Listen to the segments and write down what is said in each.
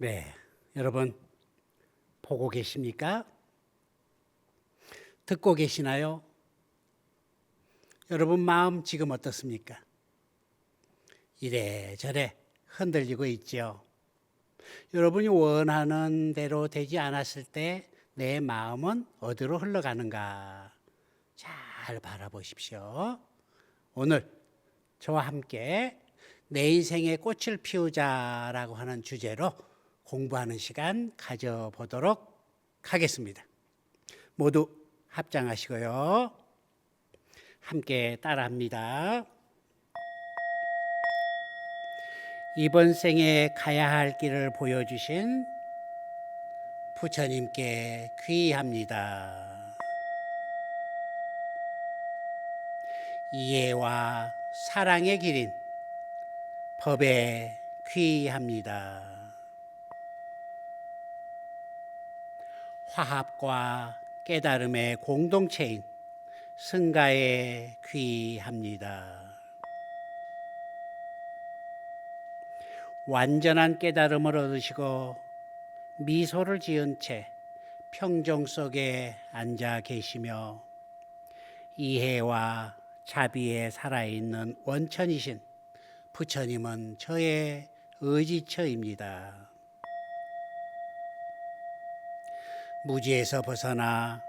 네, 여러분 보고 계십니까? 듣고 계시나요? 여러분 마음 지금 어떻습니까? 이래저래 흔들리고 있죠. 여러분이 원하는 대로 되지 않았을 때 내 마음은 어디로 흘러가는가? 잘 바라보십시오. 오늘 저와 함께 내 인생의 꽃을 피우자라고 하는 주제로 공부하는 시간 가져보도록 하겠습니다. 모두 합장하시고요. 함께 따라합니다. 이번 생에 가야 할 길을 보여주신 부처님께 귀의합니다. 이해와 사랑의 길인 법에 귀의합니다. 화합과 깨달음의 공동체인 승가에 귀의합니다. 완전한 깨달음을 얻으시고 미소를 지은 채 평정 속에 앉아 계시며 이해와 자비에 살아있는 원천이신 부처님은 저의 의지처입니다. 무지에서 벗어나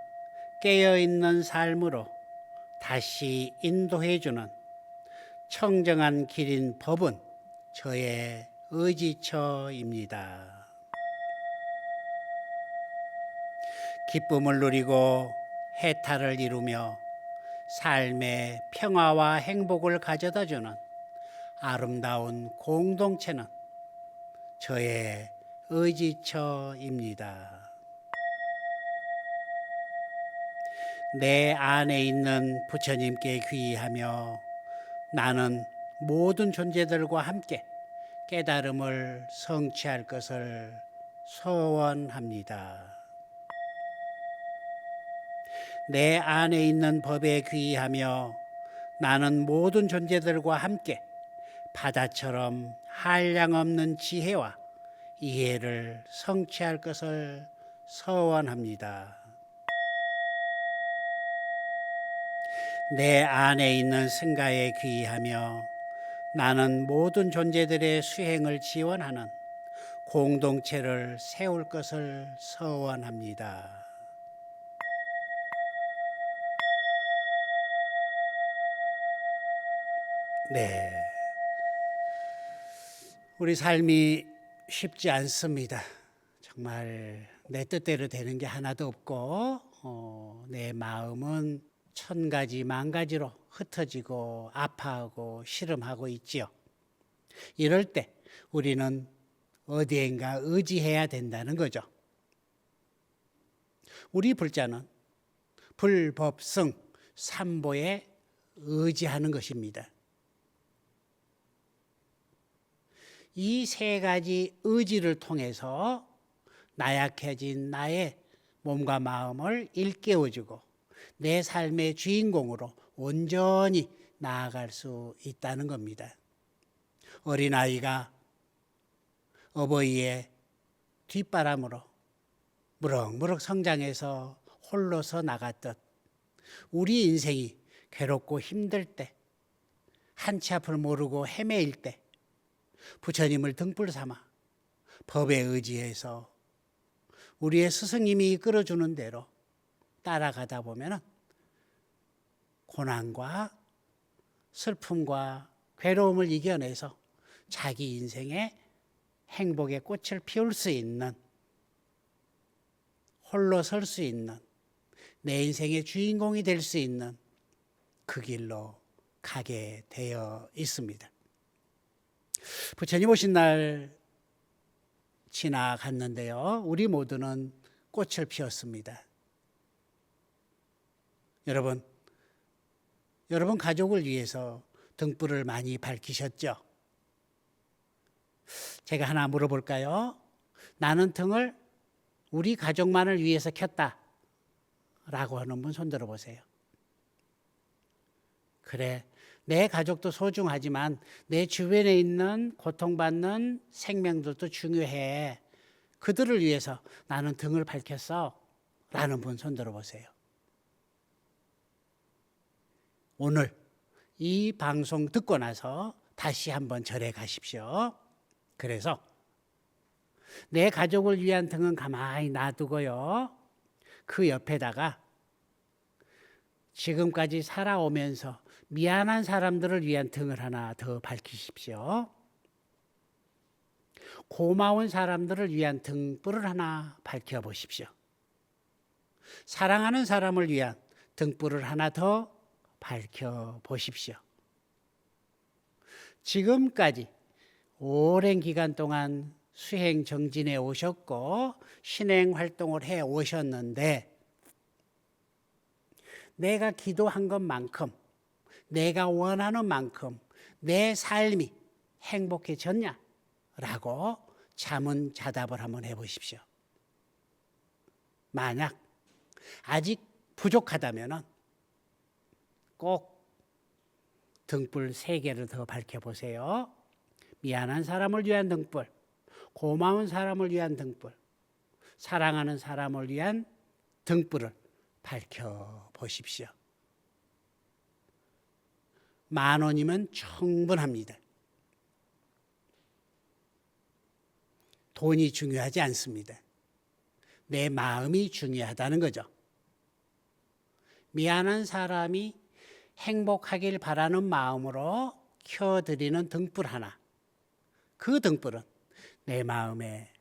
깨어있는 삶으로 다시 인도해주는 청정한 길인 법은 저의 의지처입니다. 기쁨을 누리고 해탈을 이루며 삶의 평화와 행복을 가져다주는 아름다운 공동체는 저의 의지처입니다. 내 안에 있는 부처님께 귀의하며 나는 모든 존재들과 함께 깨달음을 성취할 것을 소원합니다. 내 안에 있는 법에 귀의하며 나는 모든 존재들과 함께 바다처럼 한량없는 지혜와 이해를 성취할 것을 소원합니다. 내 안에 있는 승가에 귀의하며 나는 모든 존재들의 수행을 지원하는 공동체를 세울 것을 소원합니다. 네. 우리 삶이 쉽지 않습니다. 정말 내 뜻대로 되는 게 하나도 없고, 내 마음은 천 가지 만 가지로 흩어지고 아파하고 시름하고 있지요. 이럴 때 우리는 어디엔가 의지해야 된다는 거죠. 우리 불자는 불법성 삼보에 의지하는 것입니다. 이 세 가지 의지를 통해서 나약해진 나의 몸과 마음을 일깨워주고 내 삶의 주인공으로 온전히 나아갈 수 있다는 겁니다. 어린아이가 어버이의 뒷바람으로 무럭무럭 성장해서 홀로서 나갔듯 우리 인생이 괴롭고 힘들 때, 한치 앞을 모르고 헤매일 때 부처님을 등불 삼아 법에 의지해서 우리의 스승님이 이끌어주는 대로 따라가다 보면 고난과 슬픔과 괴로움을 이겨내서 자기 인생의 행복의 꽃을 피울 수 있는, 홀로 설 수 있는, 내 인생의 주인공이 될 수 있는 그 길로 가게 되어 있습니다. 부처님 오신 날 지나갔는데요. 우리 모두는 꽃을 피웠습니다. 여러분 가족을 위해서 등불을 많이 밝히셨죠? 제가 하나 물어볼까요? 나는 등을 우리 가족만을 위해서 켰다 라고 하는 분 손 들어보세요. 그래, 내 가족도 소중하지만 내 주변에 있는 고통받는 생명들도 중요해. 그들을 위해서 나는 등을 밝혔어 라는 분 손 들어보세요. 오늘 이 방송 듣고 나서 다시 한번 절에 가십시오. 그래서 내 가족을 위한 등은 가만히 놔두고요. 그 옆에다가 지금까지 살아오면서 미안한 사람들을 위한 등을 하나 더 밝히십시오. 고마운 사람들을 위한 등불을 하나 밝혀보십시오. 사랑하는 사람을 위한 등불을 하나 더 밝혀보십시오. 지금까지 오랜 기간 동안 수행 정진해 오셨고 신행 활동을 해 오셨는데 내가 기도한 것만큼 내가 원하는 만큼 내 삶이 행복해졌냐? 라고 자문자답을 한번 해보십시오. 만약 아직 부족하다면 꼭 등불 3개를 더 밝혀보세요. 미안한 사람을 위한 등불, 고마운 사람을 위한 등불, 사랑하는 사람을 위한 등불을 밝혀보십시오. 10,000원이면 충분합니다. 돈이 중요하지 않습니다. 내 마음이 중요하다는 거죠. 미안한 사람이 행복하길 바라는 마음으로 켜드리는 등불 하나. 그 등불은 내 마음에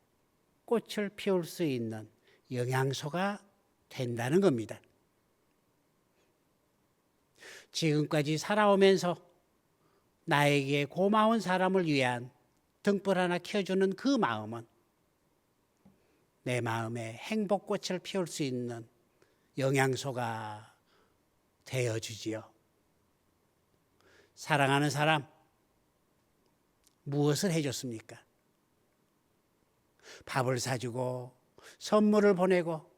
꽃을 피울 수 있는 영양소가 된다는 겁니다. 지금까지 살아오면서 나에게 고마운 사람을 위한 등불 하나 켜주는 그 마음은 내 마음에 행복꽃을 피울 수 있는 영양소가 되어주지요. 사랑하는 사람, 무엇을 해줬습니까? 밥을 사주고 선물을 보내고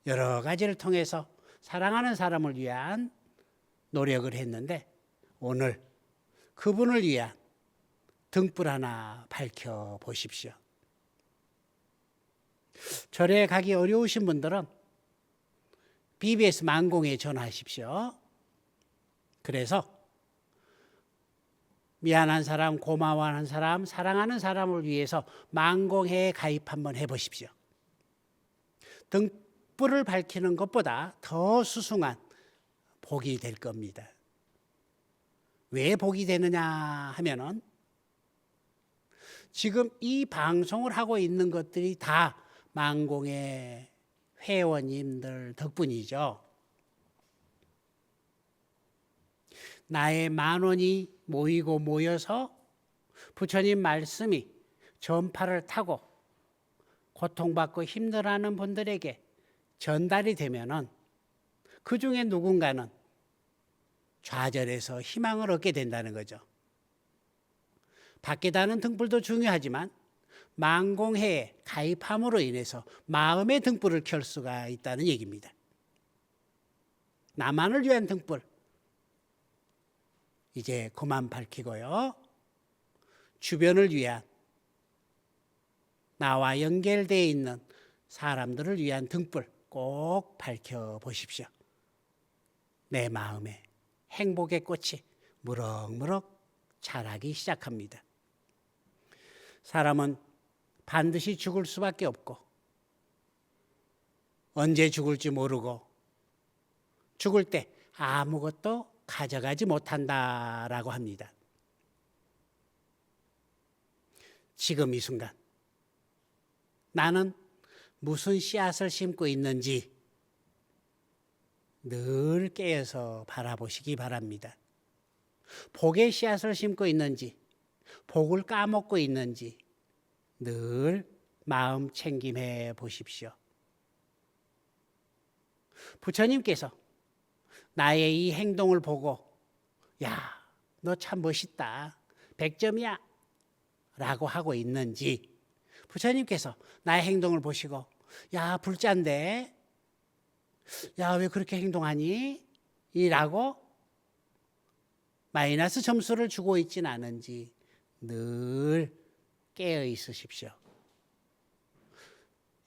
여러 가지를 통해서 사랑하는 사람을 위한 노력을 했는데 오늘 그분을 위한 등불 하나 밝혀보십시오. 절에 가기 어려우신 분들은 BBS 만공에 전화하십시오. 그래서 미안한 사람, 고마워하는 사람, 사랑하는 사람을 위해서 만공회에 가입 한번 해보십시오. 등불을 밝히는 것보다 더 수승한 복이 될 겁니다. 왜 복이 되느냐 하면은 지금 이 방송을 하고 있는 것들이 다 만공회 회원님들 덕분이죠. 나의 10,000원이 모이고 모여서 부처님 말씀이 전파를 타고 고통받고 힘들어하는 분들에게 전달이 되면은 그 중에 누군가는 좌절해서 희망을 얻게 된다는 거죠. 밖에 다는 등불도 중요하지만 만공회에 가입함으로 인해서 마음의 등불을 켤 수가 있다는 얘기입니다. 나만을 위한 등불 이제 그만 밝히고요. 주변을 위한 나와 연결되어 있는 사람들을 위한 등불 꼭 밝혀보십시오. 내 마음에 행복의 꽃이 무럭무럭 자라기 시작합니다. 사람은 반드시 죽을 수밖에 없고 언제 죽을지 모르고 죽을 때 아무것도 가져가지 못한다라고 합니다. 지금 이 순간 나는 무슨 씨앗을 심고 있는지 늘 깨어서 바라보시기 바랍니다. 복의 씨앗을 심고 있는지 복을 까먹고 있는지 늘 마음 챙김해 보십시오. 부처님께서 나의 이 행동을 보고 야, 너 참 멋있다. 100점이야. 라고 하고 있는지 부처님께서 나의 행동을 보시고 야, 불짠데 야, 왜 그렇게 행동하니? 이라고 마이너스 점수를 주고 있진 않은지 늘 깨어 있으십시오.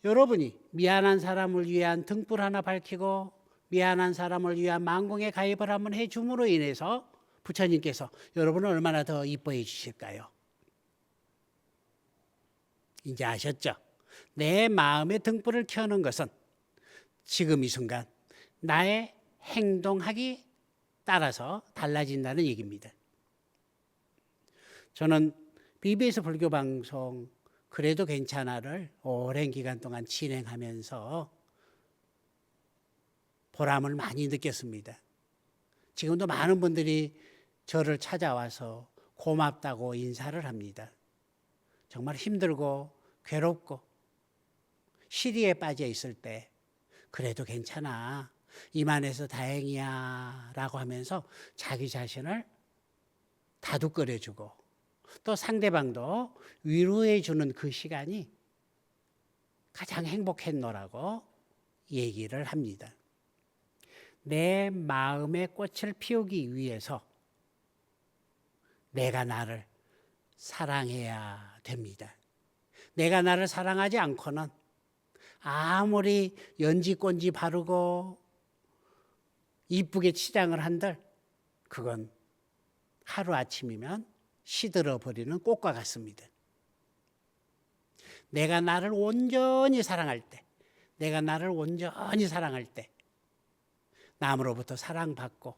여러분이 미안한 사람을 위한 등불 하나 밝히고 미안한 사람을 위한 만공의 가입을 한번 해줌으로 인해서 부처님께서 여러분을 얼마나 더 이뻐해 주실까요? 이제 아셨죠? 내 마음의 등불을 켜는 것은 지금 이 순간 나의 행동하기 따라서 달라진다는 얘기입니다. 저는 BBS 불교 방송 그래도 괜찮아를 오랜 기간 동안 진행하면서 보람을 많이 느꼈습니다. 지금도 많은 분들이 저를 찾아와서 고맙다고 인사를 합니다. 정말 힘들고 괴롭고 시리에 빠져 있을 때 그래도 괜찮아, 이만해서 다행이야 라고 하면서 자기 자신을 다독거려주고 또 상대방도 위로해 주는 그 시간이 가장 행복했노라고 얘기를 합니다. 내 마음의 꽃을 피우기 위해서 내가 나를 사랑해야 됩니다. 내가 나를 사랑하지 않고는 아무리 연지꼰지 바르고 이쁘게 치장을 한들 그건 하루아침이면 시들어 버리는 꽃과 같습니다. 내가 나를 온전히 사랑할 때, 내가 나를 온전히 사랑할 때 남으로부터 사랑받고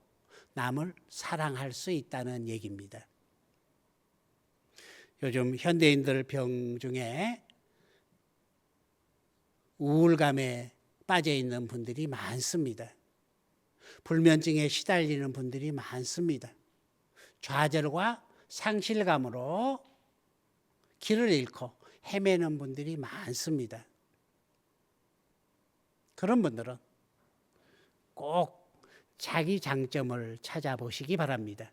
남을 사랑할 수 있다는 얘기입니다. 요즘 현대인들 병 중에 우울감에 빠져 있는 분들이 많습니다. 불면증에 시달리는 분들이 많습니다. 좌절과 상실감으로 길을 잃고 헤매는 분들이 많습니다. 그런 분들은 꼭 자기 장점을 찾아보시기 바랍니다.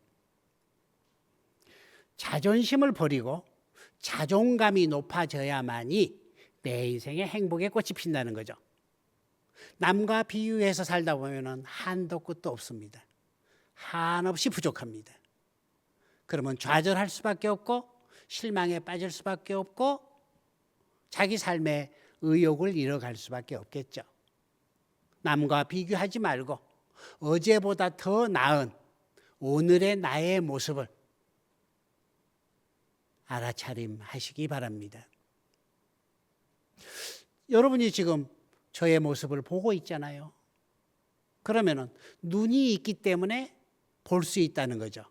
자존심을 버리고 자존감이 높아져야만이 내 인생의 행복의 꽃이 핀다는 거죠. 남과 비유해서 살다 보면 한도 끝도 없습니다. 한없이 부족합니다. 그러면 좌절할 수밖에 없고 실망에 빠질 수밖에 없고 자기 삶의 의욕을 잃어갈 수밖에 없겠죠. 남과 비교하지 말고 어제보다 더 나은 오늘의 나의 모습을 알아차림하시기 바랍니다. 여러분이 지금 저의 모습을 보고 있잖아요. 그러면은 눈이 있기 때문에 볼 수 있다는 거죠.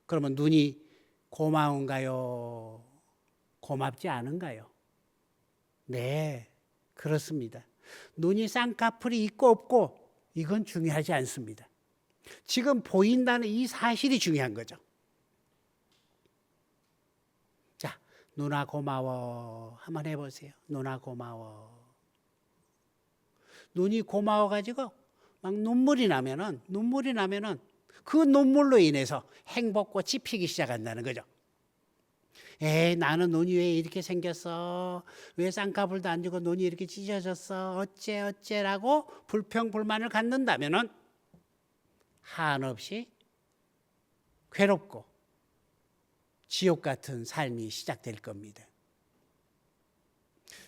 그러면 눈이 고마운가요? 고맙지 않은가요? 네, 그렇습니다. 눈이 쌍꺼풀이 있고 없고 이건 중요하지 않습니다. 지금 보인다는 이 사실이 중요한 거죠. 자, 누나 고마워 한번 해보세요. 누나 고마워. 눈이 고마워가지고 막 눈물이 나면은 그 눈물로 인해서 행복꽃이 피기 시작한다는 거죠. 에이, 나는 눈이 왜 이렇게 생겼어? 왜 쌍꺼풀도 안 주고 눈이 이렇게 찢어졌어? 어째라고 불평불만을 갖는다면은 한없이 괴롭고 지옥 같은 삶이 시작될 겁니다.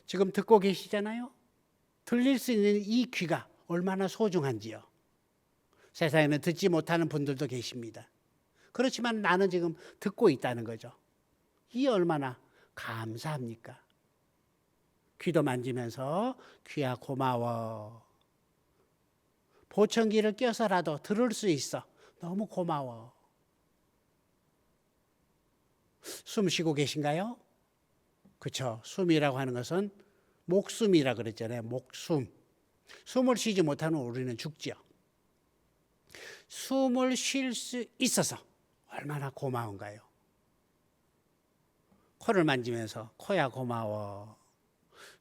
지금 듣고 계시잖아요. 들릴 수 있는 이 귀가 얼마나 소중한지요. 세상에는 듣지 못하는 분들도 계십니다. 그렇지만 나는 지금 듣고 있다는 거죠. 이 얼마나 감사합니까? 귀도 만지면서 귀야 고마워. 보청기를 껴서라도 들을 수 있어. 너무 고마워. 숨 쉬고 계신가요? 그렇죠. 숨이라고 하는 것은 목숨이라 그랬잖아요. 목숨. 숨을 쉬지 못하면 우리는 죽죠. 숨을 쉴 수 있어서 얼마나 고마운가요? 코를 만지면서 코야 고마워.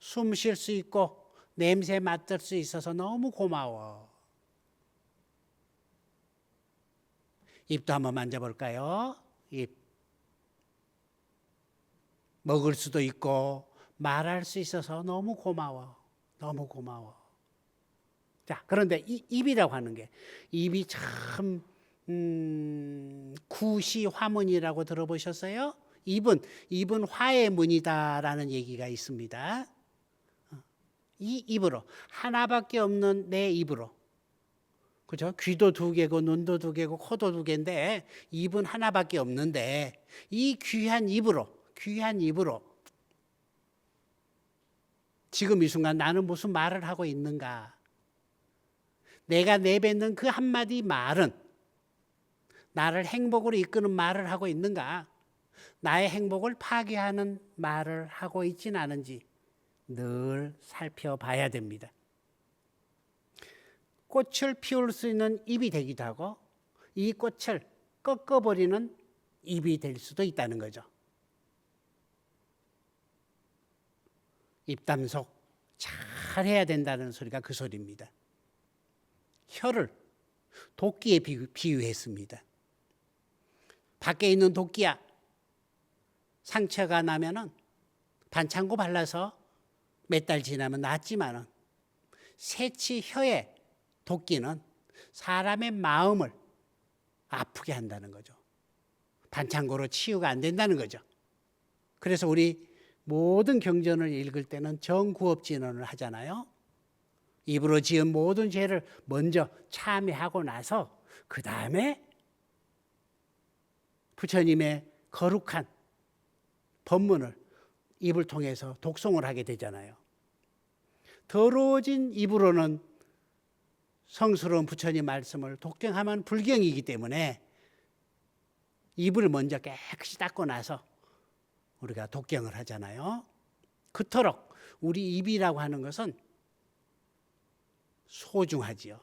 숨 쉴 수 있고 냄새 맡을 수 있어서 너무 고마워. 입도 한번 만져볼까요? 입. 먹을 수도 있고 말할 수 있어서 너무 고마워. 너무 고마워. 자, 그런데 이 입이라고 하는 게 입이 참 구시 화문이라고 들어보셨어요? 입은 화의 문이다라는 얘기가 있습니다. 이 입으로, 하나밖에 없는 내 입으로, 그죠? 귀도 두 개고 눈도 두 개고 코도 두 개인데 입은 하나밖에 없는데 이 귀한 입으로 지금 이 순간 나는 무슨 말을 하고 있는가? 내가 내뱉는 그 한마디 말은 나를 행복으로 이끄는 말을 하고 있는가? 나의 행복을 파괴하는 말을 하고 있진 않은지 늘 살펴봐야 됩니다. 꽃을 피울 수 있는 입이 되기도 하고 이 꽃을 꺾어버리는 입이 될 수도 있다는 거죠. 입담속 잘 해야 된다는 소리가 그 소리입니다. 혀를 도끼에 비유했습니다. 밖에 있는 도끼야, 상처가 나면은 반창고 발라서 몇 달 지나면 낫지만은 새치 혀에 도끼는 사람의 마음을 아프게 한다는 거죠. 반창고로 치유가 안 된다는 거죠. 그래서 우리 모든 경전을 읽을 때는 정구업진언을 하잖아요. 입으로 지은 모든 죄를 먼저 참회하고 나서 그 다음에 부처님의 거룩한 법문을 입을 통해서 독송을 하게 되잖아요. 더러워진 입으로는 성스러운 부처님 말씀을 독경하면 불경이기 때문에 입을 먼저 깨끗이 닦고 나서 우리가 독경을 하잖아요. 그토록 우리 입이라고 하는 것은 소중하지요.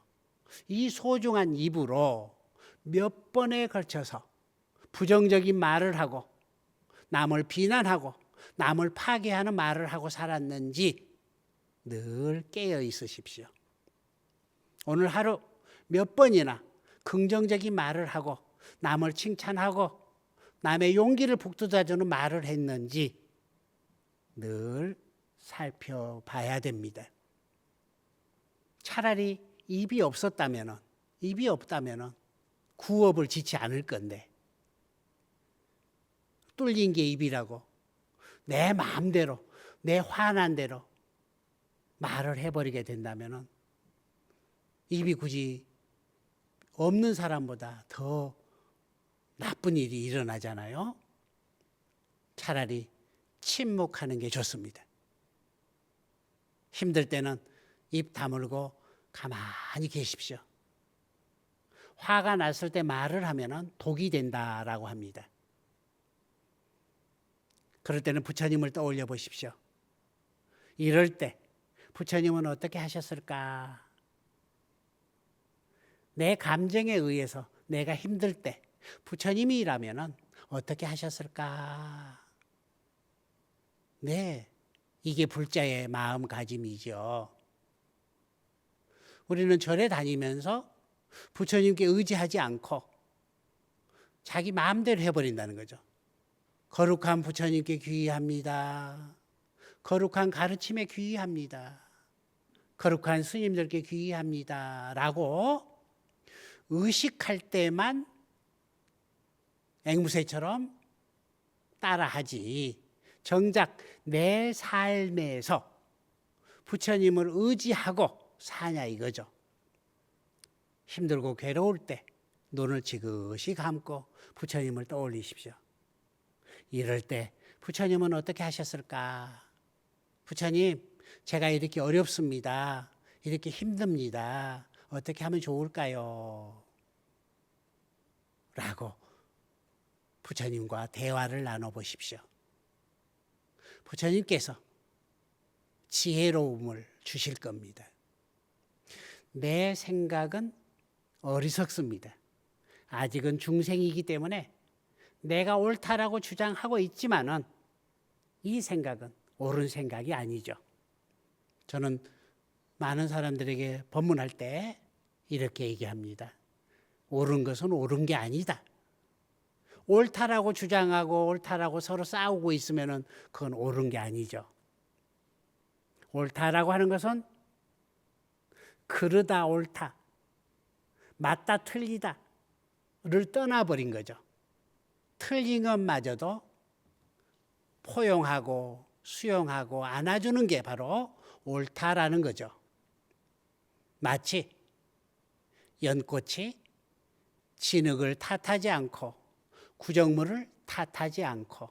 이 소중한 입으로 몇 번에 걸쳐서 부정적인 말을 하고 남을 비난하고 남을 파괴하는 말을 하고 살았는지 늘 깨어 있으십시오. 오늘 하루 몇 번이나 긍정적인 말을 하고 남을 칭찬하고 남의 용기를 북돋아주는 말을 했는지 늘 살펴봐야 됩니다. 차라리 입이 없다면은 구업을 짓지 않을 건데 뚫린 게 입이라고 내 마음대로 내 화난 대로 말을 해버리게 된다면은 입이 굳이 없는 사람보다 더 나쁜 일이 일어나잖아요. 차라리 침묵하는 게 좋습니다. 힘들 때는 입 다물고 가만히 계십시오. 화가 났을 때 말을 하면은 독이 된다라고 합니다. 그럴 때는 부처님을 떠올려 보십시오. 이럴 때 부처님은 어떻게 하셨을까? 내 감정에 의해서 내가 힘들 때 부처님이라면 어떻게 하셨을까? 네, 이게 불자의 마음가짐이죠. 우리는 절에 다니면서 부처님께 의지하지 않고 자기 마음대로 해버린다는 거죠. 거룩한 부처님께 귀의합니다. 거룩한 가르침에 귀의합니다. 거룩한 스님들께 귀의합니다. 라고 의식할 때만 앵무새처럼 따라하지 정작 내 삶에서 부처님을 의지하고 사냐 이거죠. 힘들고 괴로울 때 눈을 지그시 감고 부처님을 떠올리십시오. 이럴 때 부처님은 어떻게 하셨을까? 부처님, 제가 이렇게 어렵습니다. 이렇게 힘듭니다. 어떻게 하면 좋을까요? 라고 부처님과 대화를 나눠보십시오. 부처님께서 지혜로움을 주실 겁니다. 내 생각은 어리석습니다. 아직은 중생이기 때문에 내가 옳다라고 주장하고 있지만은 이 생각은 옳은 생각이 아니죠. 저는 많은 사람들에게 법문할 때 이렇게 얘기합니다. 옳은 것은 옳은 게 아니다. 옳다라고 주장하고 옳다라고 서로 싸우고 있으면은 그건 옳은 게 아니죠. 옳다라고 하는 것은 그르다 옳다, 맞다 틀리다를 떠나버린 거죠. 틀린 것마저도 포용하고 수용하고 안아주는 게 바로 옳다라는 거죠. 마치 연꽃이 진흙을 탓하지 않고 구정물을 탓하지 않고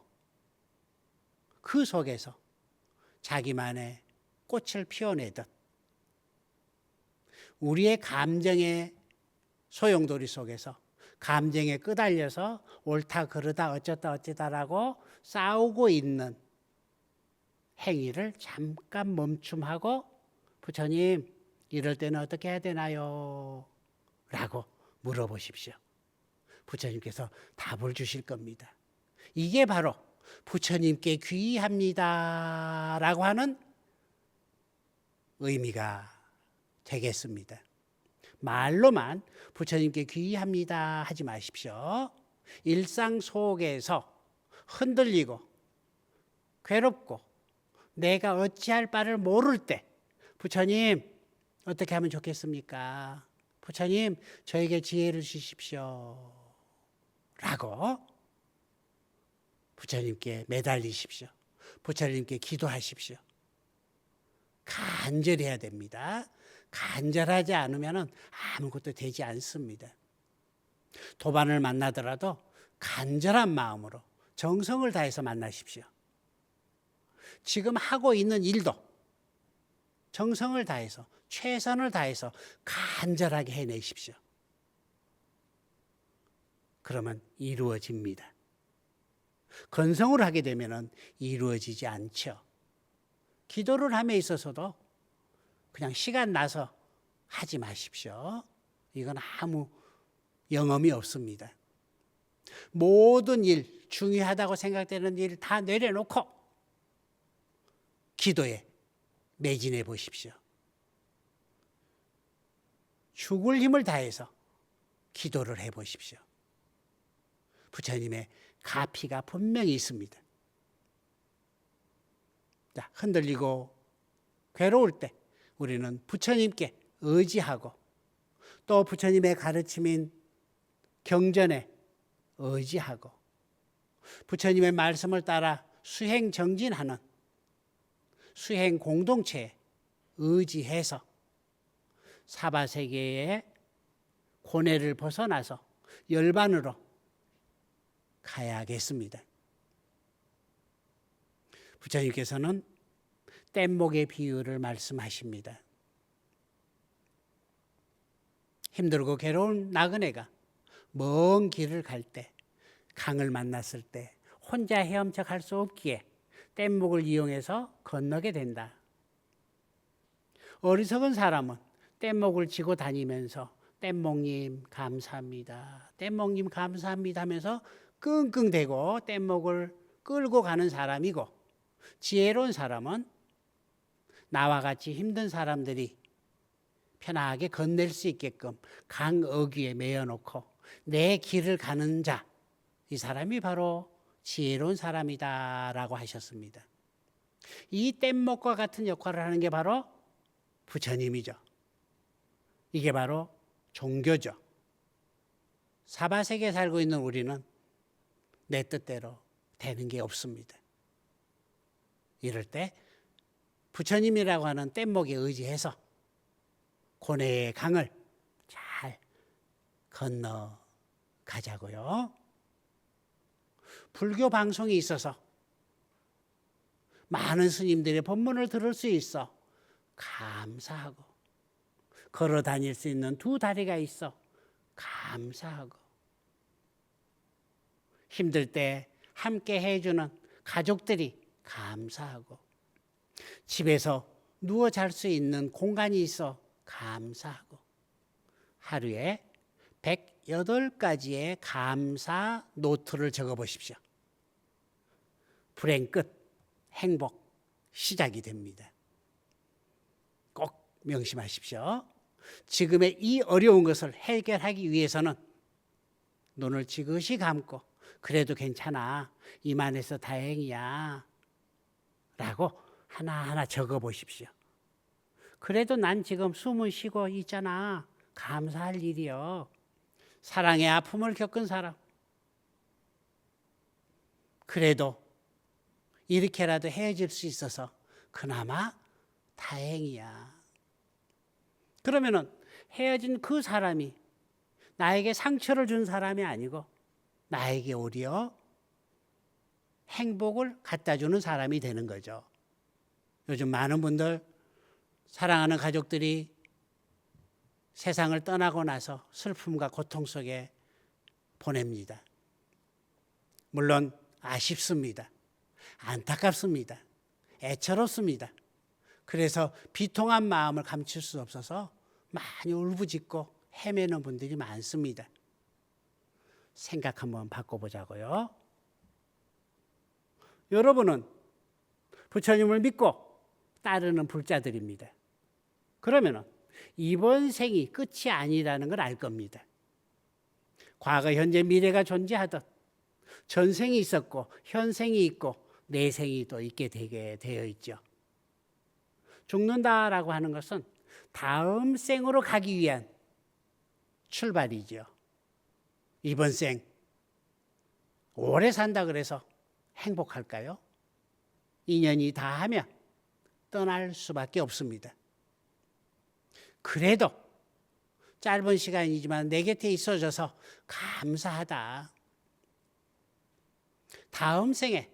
그 속에서 자기만의 꽃을 피워내듯 우리의 감정의 소용돌이 속에서 감정에 끄달려서 옳다 그르다 어쩌다 어쩌다라고 싸우고 있는 행위를 잠깐 멈춤하고 부처님 이럴 때는 어떻게 해야 되나요? 라고 물어보십시오. 부처님께서 답을 주실 겁니다. 이게 바로 부처님께 귀의합니다 라고 하는 의미가 되겠습니다. 말로만 부처님께 귀의합니다 하지 마십시오. 일상 속에서 흔들리고 괴롭고 내가 어찌할 바를 모를 때 부처님 어떻게 하면 좋겠습니까? 부처님 저에게 지혜를 주십시오 라고 부처님께 매달리십시오. 부처님께 기도하십시오. 간절히 해야 됩니다. 간절하지 않으면 아무것도 되지 않습니다. 도반을 만나더라도 간절한 마음으로 정성을 다해서 만나십시오. 지금 하고 있는 일도 정성을 다해서 최선을 다해서 간절하게 해내십시오. 그러면 이루어집니다. 건성을 하게 되면 이루어지지 않죠. 기도를 함에 있어서도 그냥 시간 나서 하지 마십시오. 이건 아무 영험이 없습니다. 모든 일, 중요하다고 생각되는 일 다 내려놓고 기도에 매진해 보십시오. 죽을 힘을 다해서 기도를 해 보십시오. 부처님의 가피가 분명히 있습니다. 자, 흔들리고 괴로울 때 우리는 부처님께 의지하고 또 부처님의 가르침인 경전에 의지하고 부처님의 말씀을 따라 수행 정진하는 수행 공동체에 의지해서 사바세계의 고뇌를 벗어나서 열반으로 가야겠습니다. 부처님께서는 뗏목의 비유를 말씀하십니다. 힘들고 괴로운 나그네가 먼 길을 갈 때, 강을 만났을 때 혼자 헤엄쳐 갈 수 없기에 뗏목을 이용해서 건너게 된다. 어리석은 사람은 뗏목을 지고 다니면서 뗏목님 감사합니다. 뗏목님 감사합니다 하면서 끙끙대고 뗏목을 끌고 가는 사람이고, 지혜로운 사람은 나와 같이 힘든 사람들이 편하게 건넬 수 있게끔 강 어귀에 메어놓고 내 길을 가는 자, 이 사람이 바로 지혜로운 사람이다라고 하셨습니다. 이 뗏목과 같은 역할을 하는 게 바로 부처님이죠. 이게 바로 종교죠. 사바세계에 살고 있는 우리는 내 뜻대로 되는 게 없습니다. 이럴 때 부처님이라고 하는 뗏목에 의지해서 고뇌의 강을 잘 건너가자고요. 불교 방송이 있어서 많은 스님들의 법문을 들을 수 있어 감사하고, 걸어 다닐 수 있는 두 다리가 있어 감사하고, 힘들 때 함께 해주는 가족들이 감사하고, 집에서 누워 잘 수 있는 공간이 있어 감사하고, 하루에 108가지의 감사 노트를 적어보십시오. 불행 끝, 행복 시작이 됩니다. 꼭 명심하십시오. 지금의 이 어려운 것을 해결하기 위해서는 눈을 지그시 감고 그래도 괜찮아, 이만해서 다행이야 라고 하나하나 적어보십시오. 그래도 난 지금 숨을 쉬고 있잖아, 감사할 일이요. 사랑의 아픔을 겪은 사람, 그래도 이렇게라도 헤어질 수 있어서 그나마 다행이야. 그러면은 헤어진 그 사람이 나에게 상처를 준 사람이 아니고 나에게 오히려 행복을 갖다 주는 사람이 되는 거죠. 요즘 많은 분들 사랑하는 가족들이 세상을 떠나고 나서 슬픔과 고통 속에 보냅니다. 물론 아쉽습니다. 안타깝습니다. 애처롭습니다. 그래서 비통한 마음을 감출 수 없어서 많이 울부짖고 헤매는 분들이 많습니다. 생각 한번 바꿔보자고요. 여러분은 부처님을 믿고 따르는 불자들입니다. 그러면 이번 생이 끝이 아니라는 걸 알 겁니다. 과거, 현재, 미래가 존재하듯 전생이 있었고 현생이 있고 내생이 또 있게 되게 되어 있죠. 죽는다라고 하는 것은 다음 생으로 가기 위한 출발이죠. 이번 생 오래 산다 그래서 행복할까요? 인연이 다하면 떠날 수밖에 없습니다. 그래도 짧은 시간이지만 내 곁에 있어줘서 감사하다. 다음 생에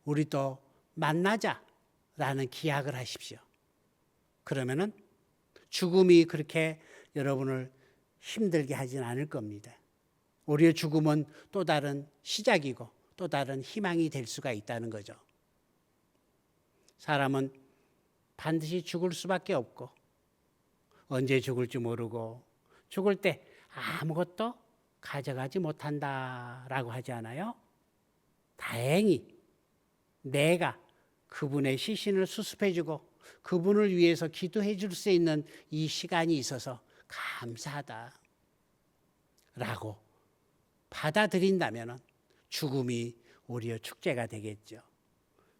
우리 또 만나자라는 기약을 하십시오. 그러면은 죽음이 그렇게 여러분을 힘들게 하진 않을 겁니다. 오히려 죽음은 또 다른 시작이고 또 다른 희망이 될 수가 있다는 거죠. 사람은 반드시 죽을 수밖에 없고 언제 죽을지 모르고 죽을 때 아무것도 가져가지 못한다라고 하지 않아요? 다행히 내가 그분의 시신을 수습해주고 그분을 위해서 기도해 줄 수 있는 이 시간이 있어서 감사하다 라고 받아들인다면 죽음이 오히려 축제가 되겠죠.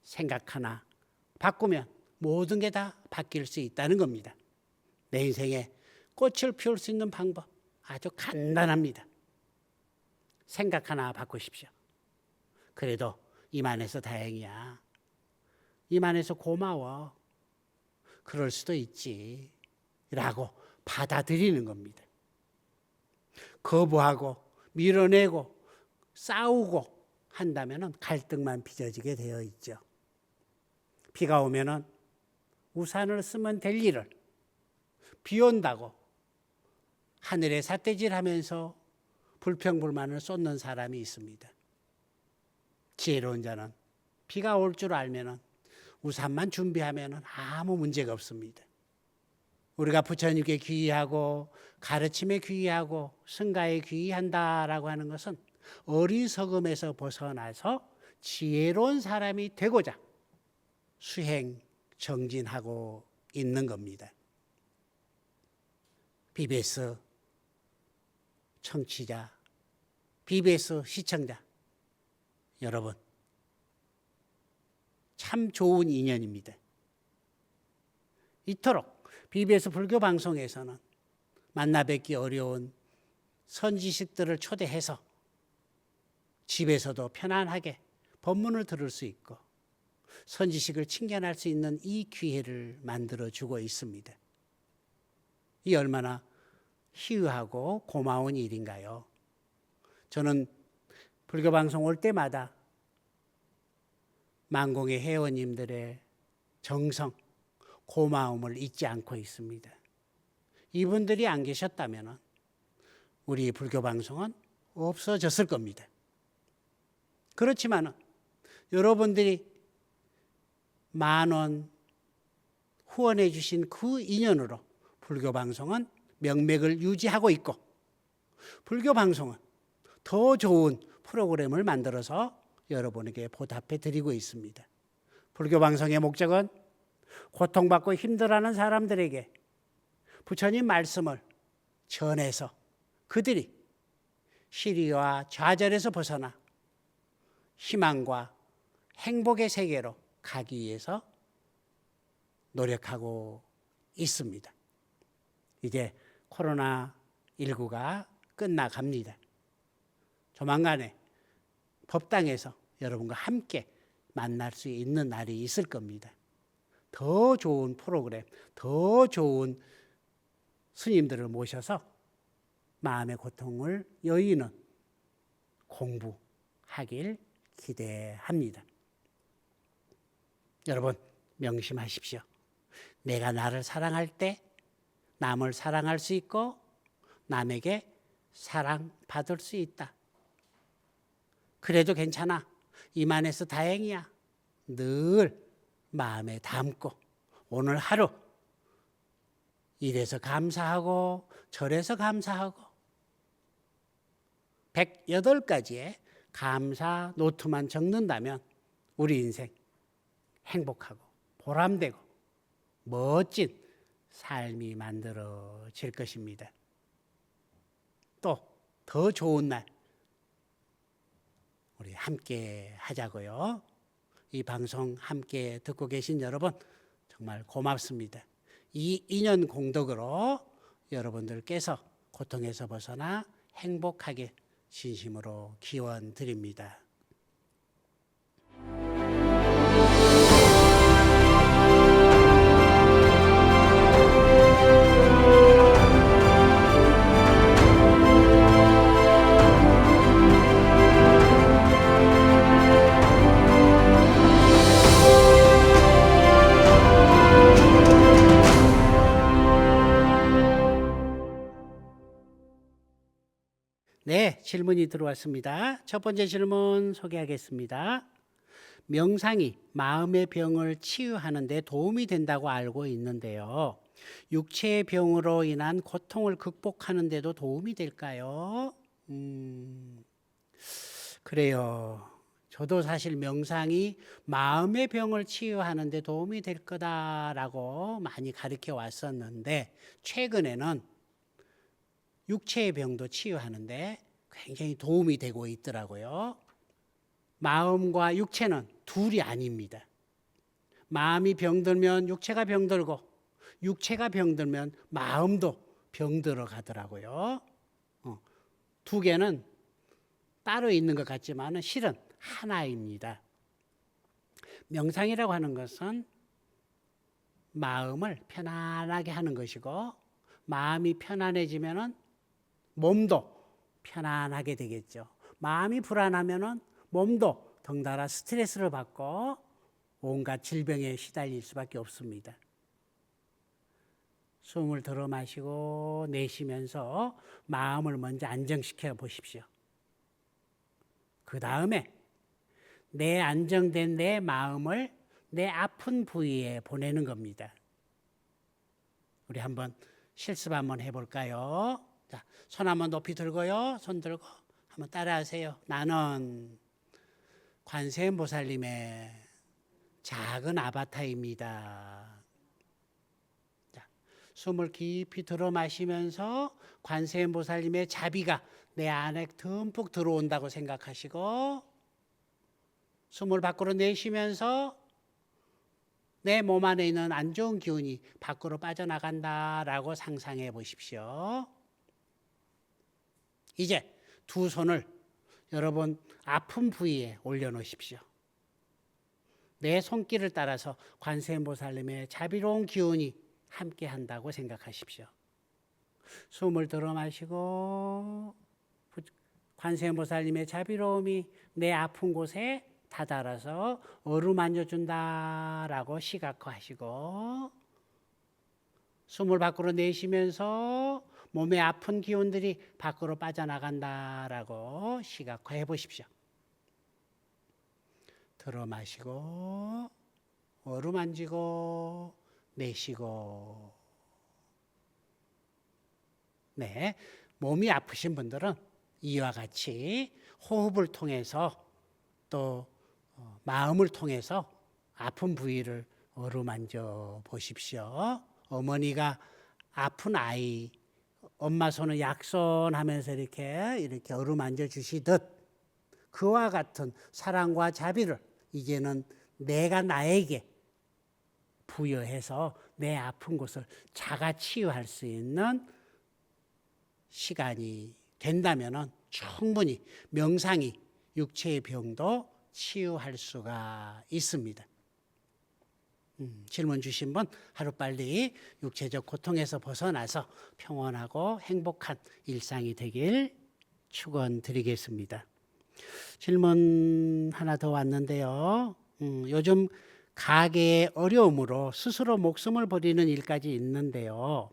생각 하나 바꾸면 모든 게 다 바뀔 수 있다는 겁니다. 내 인생에 꽃을 피울 수 있는 방법 아주 간단합니다. 생각 하나 바꾸십시오. 그래도 이만해서 다행이야. 이만해서 고마워. 그럴 수도 있지. 라고 받아들이는 겁니다. 거부하고 밀어내고 싸우고 한다면 갈등만 빚어지게 되어 있죠. 비가 오면 우산을 쓰면 될 일을 비 온다고 하늘에 삿대질하면서 불평불만을 쏟는 사람이 있습니다. 지혜로운 자는 비가 올 줄 알면 우산만 준비하면 아무 문제가 없습니다. 우리가 부처님께 귀의하고 가르침에 귀의하고 승가에 귀의한다라고 하는 것은 어리석음에서 벗어나서 지혜로운 사람이 되고자 수행 정진하고 있는 겁니다. BBS 청취자, BBS 시청자 여러분, 참 좋은 인연입니다. 이토록 BBS 불교 방송에서는 만나 뵙기 어려운 선지식들을 초대해서 집에서도 편안하게 법문을 들을 수 있고 선지식을 친견할 수 있는 이 기회를 만들어주고 있습니다. 이 얼마나 희유하고 고마운 일인가요? 저는 불교 방송 올 때마다 만공의 회원님들의 정성, 고마움을 잊지 않고 있습니다. 이분들이 안 계셨다면 우리 불교 방송은 없어졌을 겁니다. 그렇지만 여러분들이 10,000원 후원해 주신 그 인연으로 불교 방송은 명맥을 유지하고 있고 불교 방송은 더 좋은 프로그램을 만들어서 여러분에게 보답해 드리고 있습니다. 불교 방송의 목적은 고통받고 힘들어하는 사람들에게 부처님 말씀을 전해서 그들이 시리와 좌절에서 벗어나 희망과 행복의 세계로 가기 위해서 노력하고 있습니다. 이제 코로나19가 끝나갑니다. 조만간에 법당에서 여러분과 함께 만날 수 있는 날이 있을 겁니다. 더 좋은 프로그램, 더 좋은 스님들을 모셔서 마음의 고통을 여의는 공부하길 기대합니다. 여러분 명심하십시오. 내가 나를 사랑할 때 남을 사랑할 수 있고 남에게 사랑받을 수 있다. 그래도 괜찮아. 이만해서 다행이야. 늘 마음에 담고 오늘 하루 이래서 감사하고 저래서 감사하고 108가지의 감사 노트만 적는다면 우리 인생 행복하고 보람되고 멋진 삶이 만들어질 것입니다. 또 더 좋은 날 우리 함께 하자고요. 이 방송 함께 듣고 계신 여러분 정말 고맙습니다. 이 인연 공덕으로 여러분들께서 고통에서 벗어나 행복하게 진심으로 기원 드립니다. 네, 질문이 들어왔습니다. 첫 번째 질문 소개하겠습니다. 명상이 마음의 병을 치유하는 데 도움이 된다고 알고 있는데요. 육체의 병으로 인한 고통을 극복하는 데도 도움이 될까요? 그래요. 저도 사실 명상이 마음의 병을 치유하는 데 도움이 될 거다라고 많이 가르쳐 왔었는데 최근에는 육체의 병도 치유하는데 굉장히 도움이 되고 있더라고요. 마음과 육체는 둘이 아닙니다. 마음이 병들면 육체가 병들고 육체가 병들면 마음도 병들어 가더라고요. 두 개는 따로 있는 것 같지만 실은 하나입니다. 명상이라고 하는 것은 마음을 편안하게 하는 것이고 마음이 편안해지면 몸도 편안하게 되겠죠. 마음이 불안하면 몸도 덩달아 스트레스를 받고 온갖 질병에 시달릴 수밖에 없습니다. 숨을 들어 마시고 내쉬면서 마음을 먼저 안정시켜 보십시오. 그 다음에 내 안정된 내 마음을 내 아픈 부위에 보내는 겁니다. 우리 한번 실습 한번 해볼까요? 자, 손 한번 높이 들고요. 손 들고 한번 따라하세요. 나는 관세음보살님의 작은 아바타입니다. 자, 숨을 깊이 들어 마시면서 관세음보살님의 자비가 내 안에 듬뿍 들어온다고 생각하시고 숨을 밖으로 내쉬면서 내 몸 안에 있는 안 좋은 기운이 밖으로 빠져나간다라고 상상해 보십시오. 이제 두 손을 여러분 아픈 부위에 올려놓으십시오. 내 손길을 따라서 관세음보살님의 자비로운 기운이 함께 한다고 생각하십시오. 숨을 들어 마시고 관세음보살님의 자비로움이 내 아픈 곳에 다다라서 어루만져 준다라고 시각화하시고 숨을 밖으로 내쉬면서 몸의 아픈 기운들이 밖으로 빠져나간다라고 시각화해 보십시오. 들어 마시고 어루만지고 내쉬고. 네, 몸이 아프신 분들은 이와 같이 호흡을 통해서 또 마음을 통해서 아픈 부위를 어루만져 보십시오. 어머니가 아픈 아이 엄마 손을 약손하면서 이렇게 어루만져 주시듯 그와 같은 사랑과 자비를 이제는 내가 나에게 부여해서 내 아픈 곳을 자가 치유할 수 있는 시간이 된다면 충분히 명상이 육체의 병도 치유할 수가 있습니다. 질문 주신 분 하루빨리 육체적 고통에서 벗어나서 평온하고 행복한 일상이 되길 축원드리겠습니다. 질문 하나 더 왔는데요. 요즘 가계의 어려움으로 스스로 목숨을 버리는 일까지 있는데요.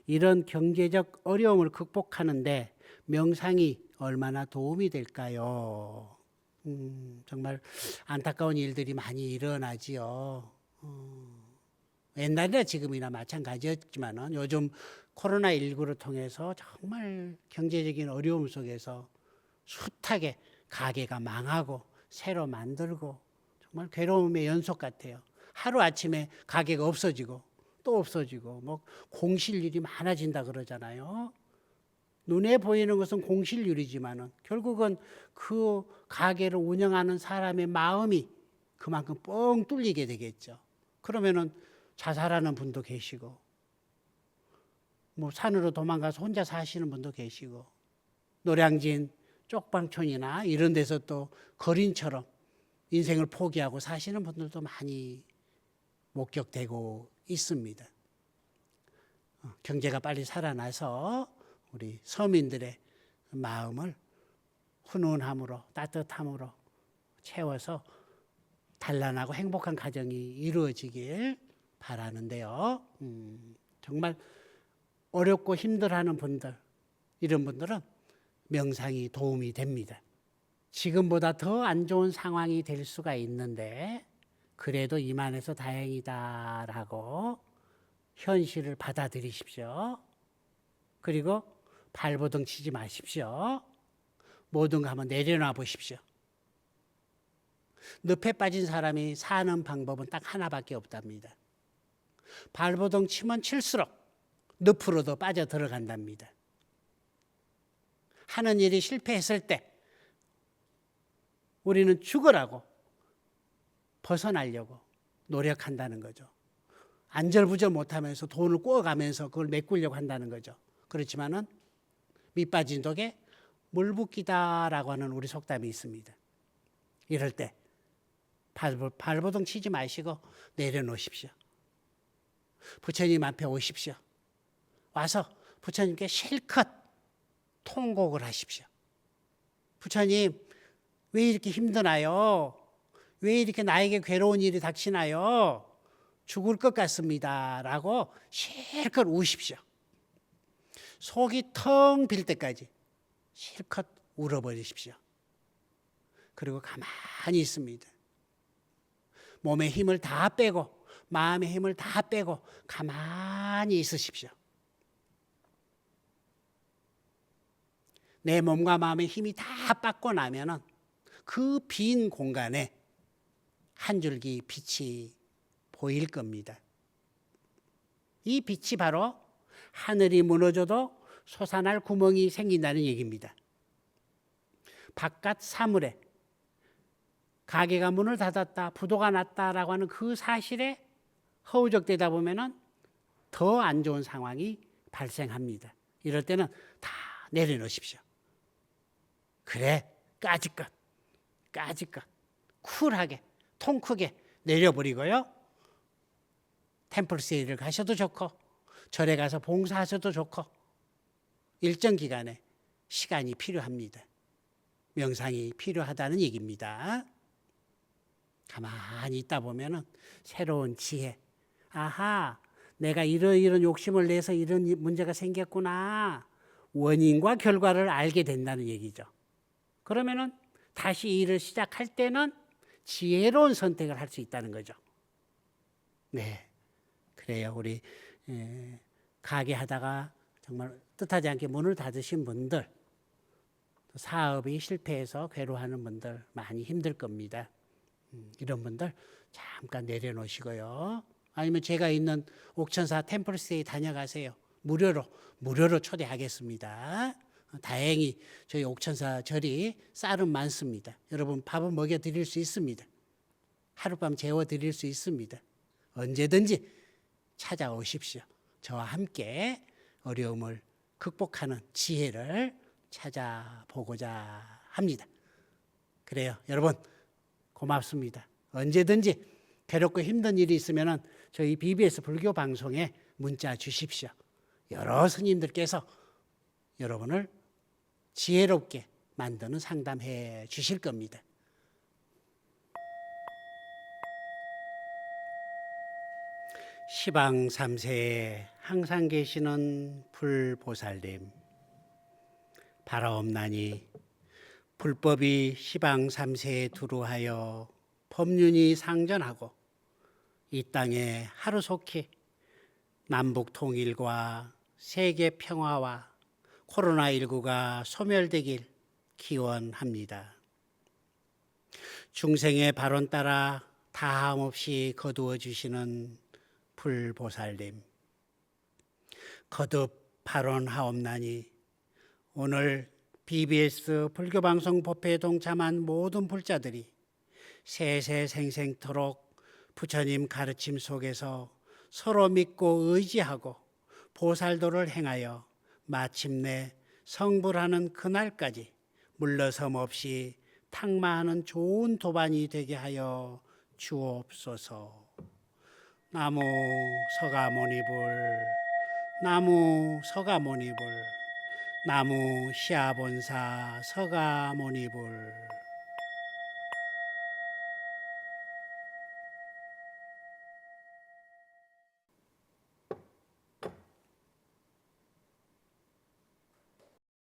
이런 경제적 어려움을 극복하는데 명상이 얼마나 도움이 될까요? 정말 안타까운 일들이 많이 일어나지요. 옛날이나 지금이나 마찬가지였지만은 요즘 코로나19를 통해서 정말 경제적인 어려움 속에서 숱하게 가게가 망하고 새로 만들고 정말 괴로움의 연속 같아요. 하루아침에 가게가 없어지고 또 없어지고 뭐 공실률이 많아진다 그러잖아요. 눈에 보이는 것은 공실률이지만은 결국은 그 가게를 운영하는 사람의 마음이 그만큼 뻥 뚫리게 되겠죠. 그러면은 자살하는 분도 계시고 뭐 산으로 도망가서 혼자 사시는 분도 계시고 노량진 쪽방촌이나 이런 데서 또 거린처럼 인생을 포기하고 사시는 분들도 많이 목격되고 있습니다. 경제가 빨리 살아나서 우리 서민들의 마음을 훈훈함으로 따뜻함으로 채워서 단란하고 행복한 가정이 이루어지길 바라는데요. 정말 어렵고 힘들어하는 분들, 이런 분들은 명상이 도움이 됩니다. 지금보다 더 안 좋은 상황이 될 수가 있는데 그래도 이만해서 다행이다라고 현실을 받아들이십시오. 그리고 발버둥 치지 마십시오. 모든 거 한번 내려놔 보십시오. 늪에 빠진 사람이 사는 방법은 딱 하나밖에 없답니다. 발버둥 치면 칠수록 늪으로 더 빠져 들어간답니다. 하는 일이 실패했을 때 우리는 죽으라고 벗어나려고 노력한다는 거죠. 안절부절 못하면서 돈을 꿔가면서 그걸 메꾸려고 한다는 거죠. 그렇지만은 밑빠진 독에 물 붓기다라고 하는 우리 속담이 있습니다. 이럴 때 발버둥 치지 마시고 내려놓으십시오. 부처님 앞에 오십시오. 와서 부처님께 실컷 통곡을 하십시오. 부처님, 왜 이렇게 힘드나요? 왜 이렇게 나에게 괴로운 일이 닥치나요? 죽을 것 같습니다. 라고 실컷 우십시오. 속이 텅 빌 때까지 실컷 울어버리십시오. 그리고 가만히 있습니다. 몸의 힘을 다 빼고 마음의 힘을 다 빼고 가만히 있으십시오. 내 몸과 마음의 힘이 다 빠고 나면은 그 빈 공간에 한 줄기 빛이 보일 겁니다. 이 빛이 바로 하늘이 무너져도 솟아날 구멍이 생긴다는 얘기입니다. 바깥 사물에 가게가 문을 닫았다, 부도가 났다라고 하는 그 사실에 허우적대다 보면은 더 안 좋은 상황이 발생합니다. 이럴 때는 다 내려놓으십시오. 그래, 까짓것 쿨하게 통 크게 내려버리고요. 템플스테이를 가셔도 좋고 절에 가서 봉사하셔도 좋고 일정 기간에 시간이 필요합니다. 명상이 필요하다는 얘기입니다. 가만히 있다 보면은 새로운 지혜, 아하, 내가 이런 욕심을 내서 이런 문제가 생겼구나, 원인과 결과를 알게 된다는 얘기죠. 그러면은 다시 일을 시작할 때는 지혜로운 선택을 할 수 있다는 거죠. 네, 그래요. 우리 가게 하다가 정말 뜻하지 않게 문을 닫으신 분들, 사업이 실패해서 괴로워하는 분들 많이 힘들 겁니다. 이런 분들 잠깐 내려놓으시고요. 아니면 제가 있는 옥천사 템플스테이 다녀가세요. 무료로 초대하겠습니다. 다행히 저희 옥천사 절이 쌀은 많습니다. 여러분 밥은 먹여드릴 수 있습니다. 하룻밤 재워드릴 수 있습니다. 언제든지 찾아오십시오. 저와 함께 어려움을 극복하는 지혜를 찾아보고자 합니다. 그래요. 여러분 고맙습니다. 언제든지 괴롭고 힘든 일이 있으면 저희 BBS 불교 방송에 문자 주십시오. 여러 스님들께서 여러분을 지혜롭게 만드는 상담해 주실 겁니다. 시방 3세에 항상 계시는 불보살님, 바라옵나니 불법이 시방 3세에 두루하여 법륜이 상전하고 이 땅에 하루속히 남북 통일과 세계 평화와 코로나19가 소멸되길 기원합니다. 중생의 발언 따라 다함없이 거두어 주시는 불보살님, 거듭 발언하옵나니 오늘 BBS 불교방송 법회에 동참한 모든 불자들이 세세생생토록 부처님 가르침 속에서 서로 믿고 의지하고 보살도를 행하여 마침내 성불하는 그날까지 물러섬 없이 탁마하는 좋은 도반이 되게 하여 주옵소서. 나무 서가모니불, 나무 서가모니불, 나무 시아본사 서가모니불.